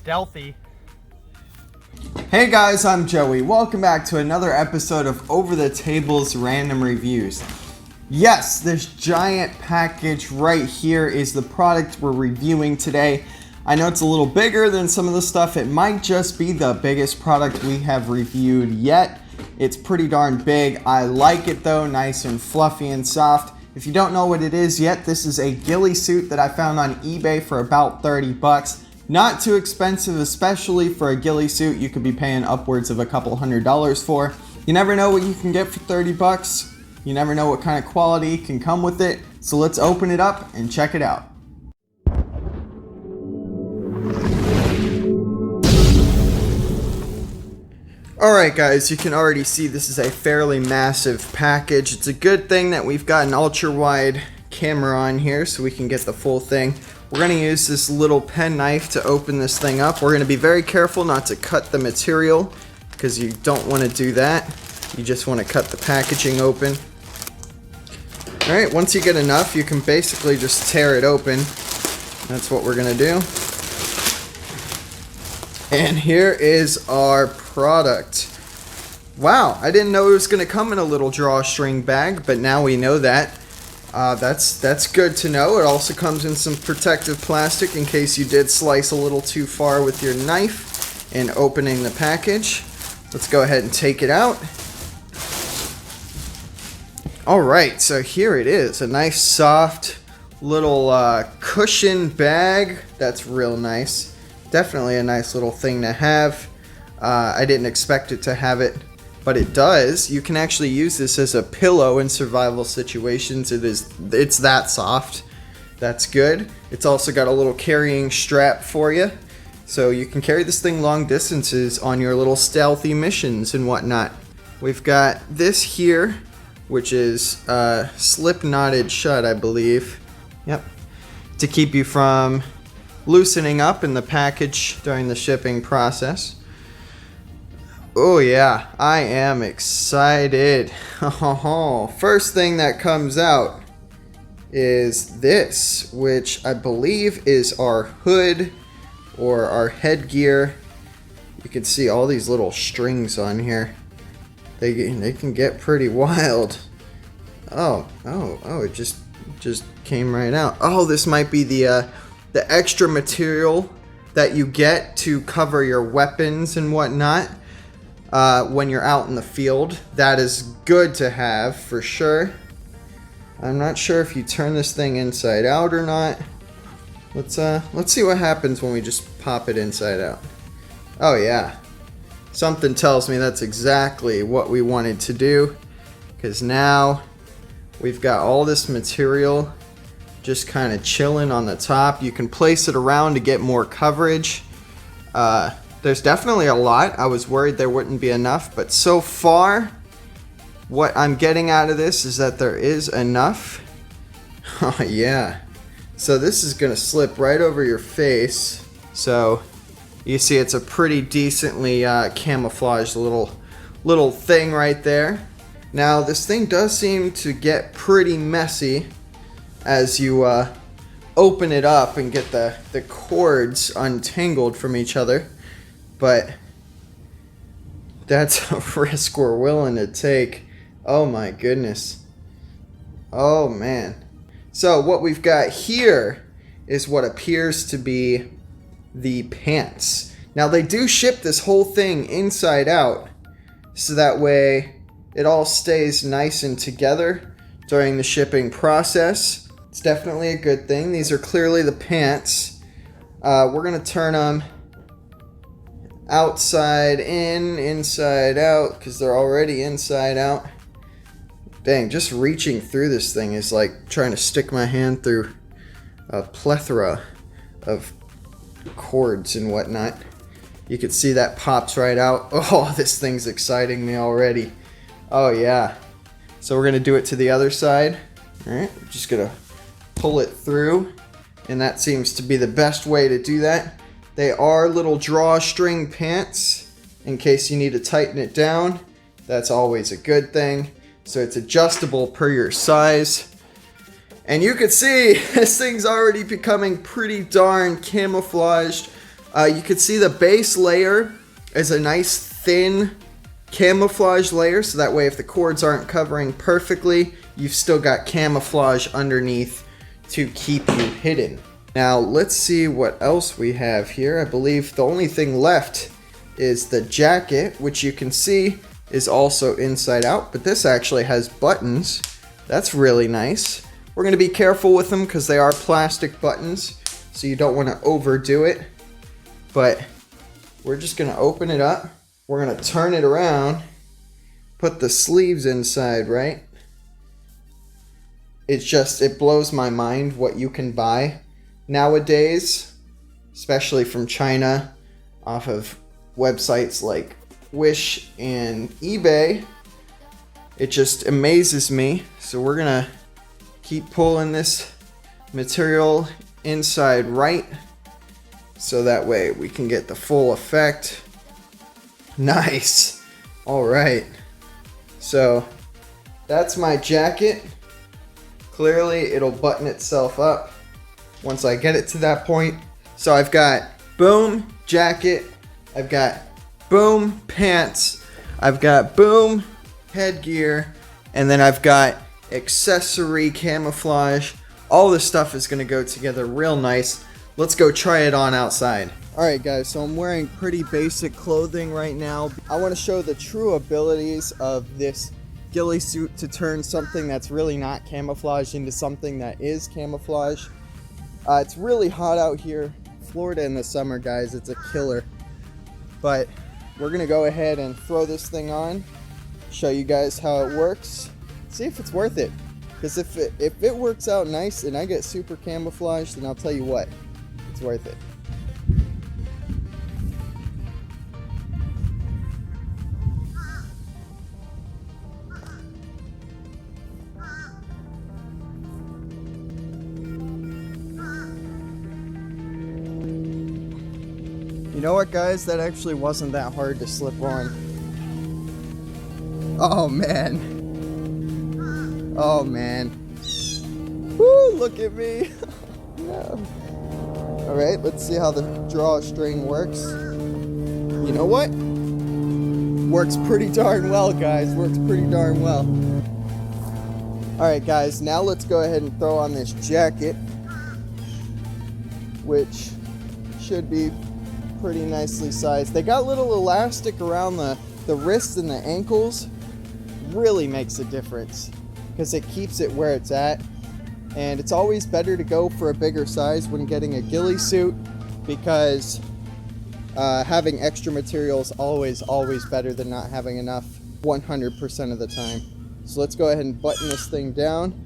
stealthy. Hey guys, I'm Joey. Welcome back to another episode of Over the Table's Random Reviews. Yes, this giant package right here is the product we're reviewing today. I know it's a little bigger than some of the stuff. It might just be the biggest product we have reviewed yet. It's pretty darn big. I like it though, nice and fluffy and soft. If you don't know what it is yet, this is a ghillie suit that I found on eBay for about 30 bucks. Not too expensive, especially for a ghillie suit you could be paying upwards of a couple $100s for. You never know what you can get for 30 bucks. You never know what kind of quality can come with it. So let's open it up and check it out. Alright guys, you can already see this is a fairly massive package. It's a good thing that we've got an ultra wide camera on here so we can get the full thing. We're going to use this little pen knife to open this thing up. We're going to be very careful not to cut the material because you don't want to do that. You just want to cut the packaging open. Alright, once you get enough, you can basically just tear it open. That's what we're going to do. And here is our product. Wow, I didn't know it was going to come in a little drawstring bag, but now we know that. That's good to know. It also comes in some protective plastic in case you did slice a little too far with your knife in opening the package. Let's go ahead and take it out. Alright, so here it is. A nice soft little cushion bag. That's real nice. Definitely a nice little thing to have. I didn't expect it to have it, but it does. You can actually use this as a pillow in survival situations. It's that soft. That's good. It's also got a little carrying strap for you, so you can carry this thing long distances on your little stealthy missions and whatnot. We've got this here, which is slip knotted shut, I believe. Yep. To keep you from loosening up in the package during the shipping process. Oh yeah, I am excited. First thing that comes out is this, which I believe is our hood or our headgear. You can see all these little strings on here. They can get pretty wild. Oh, it just came right out. Oh, this might be the extra material that you get to cover your weapons and whatnot when you're out in the field. That is good to have for sure. I'm not sure if you turn this thing inside out or not. Let's see what happens when we just pop it inside out. Oh yeah, something tells me that's exactly what we wanted to do, because now we've got all this material just kind of chilling on the top. You can place it around to get more coverage. There's definitely a lot. I was worried there wouldn't be enough, but so far what I'm getting out of this is that there is enough. Oh yeah. So this is gonna slip right over your face. So you see it's a pretty decently camouflaged little thing right there. Now this thing does seem to get pretty messy as you open it up and get the cords untangled from each other, but that's a risk we're willing to take. Oh my goodness. Oh man. So what we've got here is what appears to be the pants. Now they do ship this whole thing inside out, so that way it all stays nice and together during the shipping process. It's definitely a good thing. These are clearly the pants. We're going to turn them outside in, inside out, because they're already inside out. Dang, just reaching through this thing is like trying to stick my hand through a plethora of cords and whatnot. You can see that pops right out. Oh, this thing's exciting me already. Oh yeah. So we're going to do it to the other side. Alright, just going to pull it through, and that seems to be the best way to do that. They are little drawstring pants in case you need to tighten it down. That's always a good thing. So it's adjustable per your size. And you can see this thing's already becoming pretty darn camouflaged You can see the base layer is a nice thin camouflage layer, so that way if the cords aren't covering perfectly, you've still got camouflage underneath to keep you hidden. Now let's see what else we have here. I believe the only thing left is the jacket, which you can see is also inside out, but this actually has buttons. That's really nice. We're going to be careful with them because they are plastic buttons, so you don't want to overdo it. But we're just going to open it up. We're going to turn it around, put the sleeves inside, right? It blows my mind what you can buy nowadays, especially from China, off of websites like Wish and eBay. It just amazes me. So we're going to keep pulling this material inside right, so that way we can get the full effect. Nice. All right. So that's my jacket. Clearly it'll button itself up once I get it to that point. So I've got boom jacket, I've got boom pants, I've got boom headgear, and then I've got accessory camouflage. All this stuff is going to go together real nice. Let's go try it on outside. Alright guys, so I'm wearing pretty basic clothing right now. I want to show the true abilities of this ghillie suit to turn something that's really not camouflage into something that is camouflage. It's really hot out here. Florida in the summer, guys, it's a killer. But we're going to go ahead and throw this thing on, show you guys how it works, see if it's worth it. Because if it works out nice and I get super camouflaged, then I'll tell you what, it's worth it. You know what, guys? That actually wasn't that hard to slip on. Oh, man. Oh, man. Woo, look at me. No. Alright, let's see how the drawstring works. You know what? Works pretty darn well, guys. Works pretty darn well. Alright, guys. Now let's go ahead and throw on this jacket, which should be pretty nicely sized. They got little elastic around the wrists and the ankles. Really makes a difference because it keeps it where it's at. And it's always better to go for a bigger size when getting a ghillie suit, because having extra material is always better than not having enough 100% of the time. So let's go ahead and button this thing down.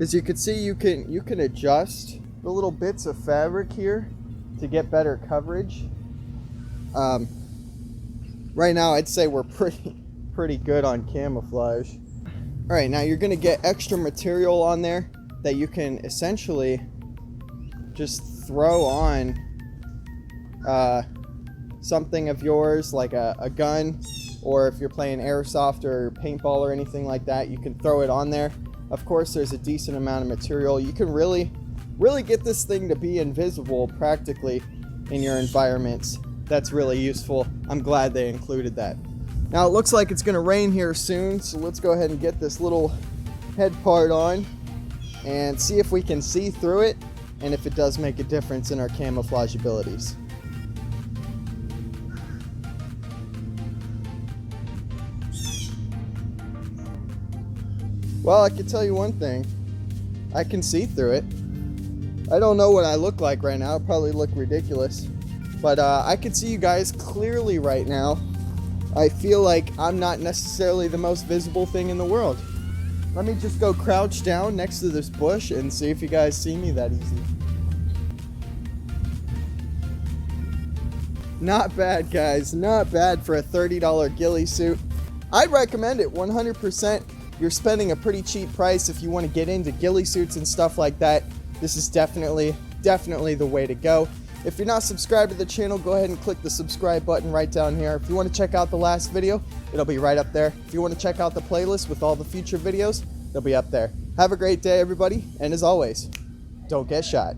As you can see, you can adjust the little bits of fabric here to get better coverage. Right now I'd say we're pretty good on camouflage. Alright, now you're gonna get extra material on there that you can essentially just throw on something of yours, like a gun, or if you're playing airsoft or paintball or anything like that, you can throw it on there. Of course, there's a decent amount of material. You can really get this thing to be invisible practically in your environments. That's really useful. I'm glad they included that. Now it looks like it's going to rain here soon, so let's go ahead and get this little head part on and see if we can see through it and if it does make a difference in our camouflage abilities. Well, I can tell you one thing. I can see through it. I don't know what I look like right now. I probably look ridiculous. But I can see you guys clearly right now. I feel like I'm not necessarily the most visible thing in the world. Let me just go crouch down next to this bush and see if you guys see me that easy. Not bad, guys. Not bad for a $30 ghillie suit. I'd recommend it 100%. You're spending a pretty cheap price if you want to get into ghillie suits and stuff like that. This is definitely the way to go. If you're not subscribed to the channel, go ahead and click the subscribe button right down here. If you want to check out the last video, it'll be right up there. If you want to check out the playlist with all the future videos, they'll be up there. Have a great day, everybody. And as always, don't get shot.